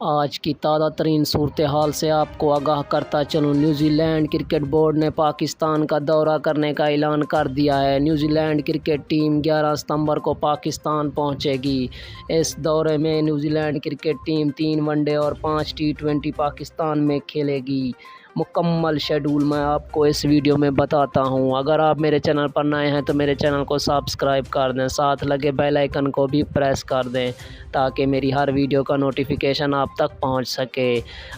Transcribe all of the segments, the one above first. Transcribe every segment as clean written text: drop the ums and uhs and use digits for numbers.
آج کی تازہ ترین صورتحال سے آپ کو آگاہ کرتا چلوں۔ نیوزی لینڈ کرکٹ بورڈ نے پاکستان کا دورہ کرنے کا اعلان کر دیا ہے۔ نیوزی لینڈ کرکٹ ٹیم 11 ستمبر کو پاکستان پہنچے گی۔ اس دورے میں New Zealand cricket team 3 one day اور 5 ٹی20 پاکستان میں کھیلے گی۔ مکمل شیڈول میں آپ کو اس ویڈیو میں بتاتا ہوں۔ اگر آپ میرے چینل پر نئے ہیں تو میرے چینل کو سبسکرائب کر دیں، ساتھ لگے بیل آئیکن کو بھی پریس کر دیں تاکہ میری ہر ویڈیو کا نوٹیفیکیشن آپ تک پہنچ سکے۔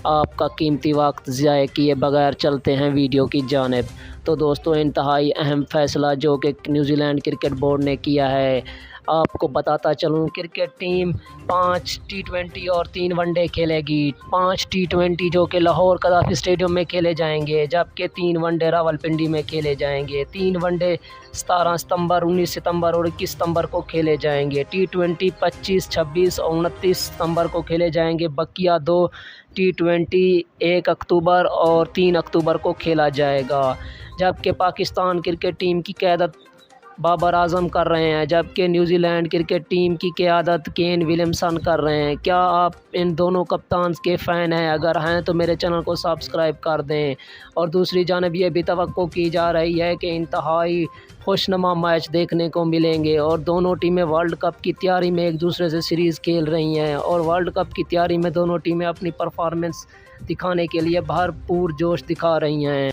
آپ کا قیمتی وقت ضائع کیے بغیر چلتے ہیں ویڈیو کی جانب۔ تو دوستو، انتہائی اہم فیصلہ جو کہ نیوزی لینڈ کرکٹ بورڈ نے کیا ہے، آپ کو بتاتا چلوں۔ کرکٹ ٹیم 5 ٹی20 اور 3 ون ڈے کھیلے گی۔ 5 ٹی20 جو کہ لاہور قذافی اسٹیڈیم میں کھیلے جائیں گے، جبکہ 3 ون ڈے راولپنڈی میں کھیلے جائیں گے۔ 3 ون ڈے 17 ستمبر، 19 ستمبر اور 21 ستمبر کو کھیلے جائیں گے۔ ٹی20 25، 26 اور 29 ستمبر کو کھیلے جائیں گے۔ بقیہ 2 ٹی20 1 اکتوبر اور 3 اکتوبر کو کھیلا جائے گا۔ جبکہ پاکستان کرکٹ ٹیم کی قیادت بابر اعظم کر رہے ہیں، جبکہ نیوزی لینڈ کرکٹ ٹیم کی قیادت کین ولیمسن کر رہے ہیں۔ کیا آپ ان دونوں کپتان کے فین ہیں؟ اگر ہیں تو میرے چینل کو سبسکرائب کر دیں۔ اور دوسری جانب یہ بھی توقع کی جا رہی ہے کہ انتہائی خوشنما میچ دیکھنے کو ملیں گے، اور دونوں ٹیمیں ورلڈ کپ کی تیاری میں ایک دوسرے سے سیریز کھیل رہی ہیں، اور ورلڈ کپ کی تیاری میں دونوں ٹیمیں اپنی پرفارمنس دکھانے کے لیے بھرپور جوش دکھا رہی ہیں۔